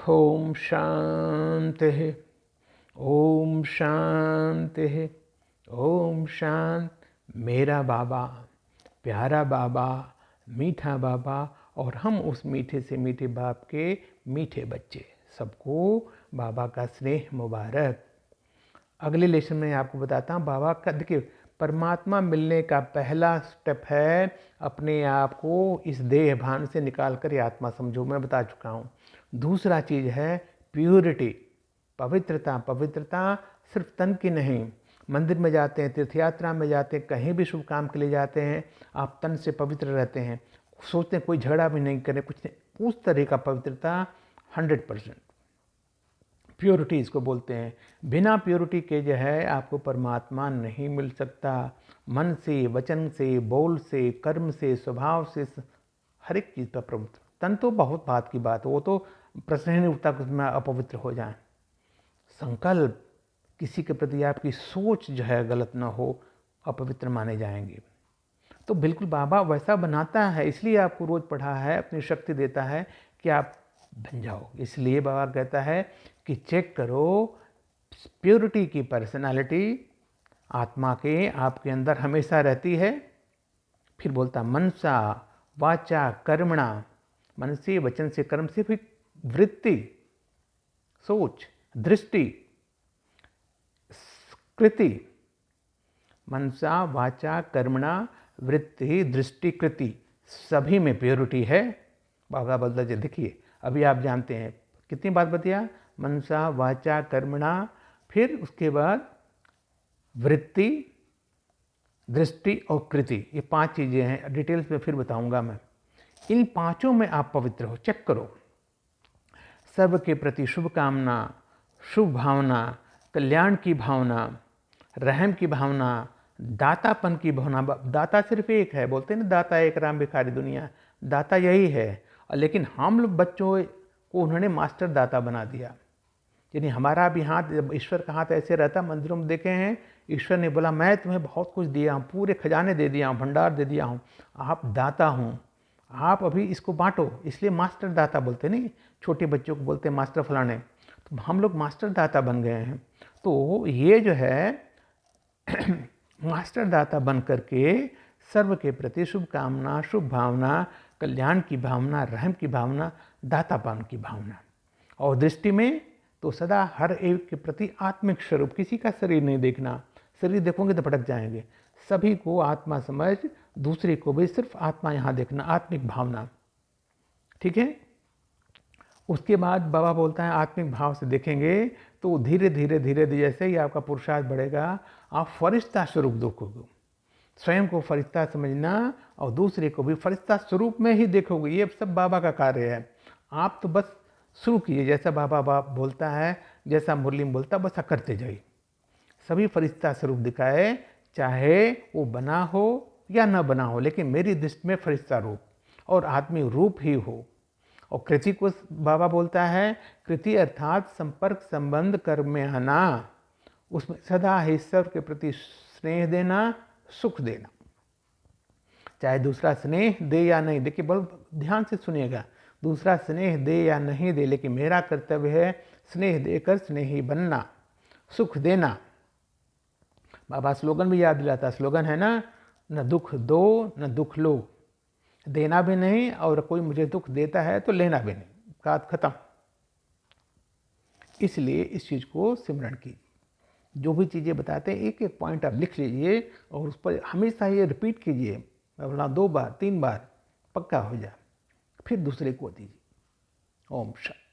ओम शांति। ओम शांति। ओम शांत। मेरा बाबा, प्यारा बाबा, मीठा बाबा और हम उस मीठे से मीठे बाप के मीठे बच्चे, सबको बाबा का स्नेह मुबारक। अगले लेसन में आपको बताता हूँ बाबा का। देखिए, परमात्मा मिलने का पहला स्टेप है अपने आप को इस देह भान से निकाल कर ये आत्मा समझो, मैं बता चुका हूँ। दूसरा चीज़ है प्योरिटी, पवित्रता। पवित्रता सिर्फ तन की नहीं। मंदिर में जाते हैं, तीर्थ यात्रा में जाते हैं, कहीं भी शुभ काम के लिए जाते हैं, आप तन से पवित्र रहते हैं, सोचते हैं कोई झगड़ा भी नहीं करे, कुछ नहीं, उस तरह का पवित्रता 100%। प्योरिटी इसको बोलते हैं। बिना प्योरिटी के जो है आपको परमात्मा नहीं मिल सकता। मन से, वचन से, बोल से, कर्म से, स्वभाव से, हर एक चीज़ पर पवित्र। तन तो बहुत बात की बात, वो तो प्रश्न ही नहीं उठता कि उसमें अपवित्र हो जाए। संकल्प, किसी के प्रति आपकी सोच जो है गलत ना हो, अपवित्र माने जाएंगे। तो बिल्कुल बाबा वैसा बनाता है, इसलिए आपको रोज़ पढ़ा है, अपनी शक्ति देता है कि आप बन जाओ। इसलिए बाबा कहता है कि चेक करो प्योरिटी की पर्सनालिटी आत्मा के आपके अंदर हमेशा रहती है। फिर बोलता मनसा वाचा कर्मणा, मन से, वचन से, कर्म से, फिर वृत्ति, सोच, दृष्टि, कृति। मनसा वाचा कर्मणा वृत्ति दृष्टि कृति, सभी में प्योरिटी है। बाबा बदला जी देखिए, अभी आप जानते हैं कितनी बात बताया, मनसा वाचा कर्मणा, फिर उसके बाद वृत्ति, दृष्टि और कृति, ये 5 चीज़ें हैं। डिटेल्स में फिर बताऊंगा मैं। इन 5 में आप पवित्र हो, चेक करो। सर्व के प्रति शुभकामना, शुभ भावना, कल्याण की भावना, रहम की भावना, दातापन की भावना। दाता सिर्फ एक है, बोलते हैं ना दाता एक राम भिखारी दुनिया, दाता यही है। लेकिन हम लोग बच्चों को उन्होंने मास्टर दाता बना दिया। यानी हमारा भी हाथ, ईश्वर का हाथ ऐसे रहता, मंदिरों में देखे हैं, ईश्वर ने बोला मैं तुम्हें बहुत कुछ दिया हूँ, पूरे खजाने दे दिया हूँ, भंडार दे दिया हूँ, आप दाता हूँ, आप अभी इसको बांटो। इसलिए मास्टर दाता बोलते नहीं, छोटे बच्चों को बोलते हैं मास्टर फलाने। तो हम लोग मास्टर दाता बन गए हैं। तो ये जो है मास्टर दाता बन करके सर्व के प्रति शुभकामना, शुभ भावना, कल्याण की भावना, रहम की भावना, दातापन की भावना। और दृष्टि में तो सदा हर एक के प्रति आत्मिक स्वरूप, किसी का शरीर नहीं देखना, शरीर देखोगे तो भटक जाएंगे। सभी को आत्मा समझ, दूसरे को भी सिर्फ आत्मा यहाँ देखना, आत्मिक भावना। ठीक है। उसके बाद बाबा बोलता है आत्मिक भाव से देखेंगे तो धीरे धीरे धीरे धीरे जैसे ही आपका पुरुषार्थ बढ़ेगा, आप फरिश्ता स्वरूप देखोगे। स्वयं को फरिश्ता समझना और दूसरे को भी फरिश्ता स्वरूप में ही देखोगे। ये सब बाबा का कार्य है। आप तो बस शुरू कीजिए, जैसा बाबा बोलता है, जैसा मुरली में बोलता है, बस करते जाइए। सभी फरिश्ता स्वरूप दिखाए, चाहे वो बना हो या न बना हो, लेकिन मेरी दृष्टि में फरिश्ता रूप और आदमी रूप ही हो। और कृति को बाबा बोलता है, कृति अर्थात संपर्क, संबंध, कर्म में आना, उसमें सदा ईश्वर के प्रति स्नेह देना, सुख देना। चाहे दूसरा स्नेह दे या नहीं, देखिए बहुत ध्यान से सुनिएगा, दूसरा स्नेह दे या नहीं दे, लेकिन मेरा कर्तव्य है स्नेह देकर स्नेही बनना, सुख देना। बाबा स्लोगन भी याद दिलाता, स्लोगन है ना, न दुख दो न दुख लो, देना भी नहीं और कोई मुझे दुख देता है तो लेना भी नहीं, बात खत्म। इसलिए इस चीज़ को सिमरण कीजिए। जो भी चीज़ें बताते हैं एक एक पॉइंट आप लिख लीजिए और उस पर हमेशा ये रिपीट कीजिए, बोला 2 बार 3 बार, पक्का हो जाए, फिर दूसरे को दीजिए। ओम शांति।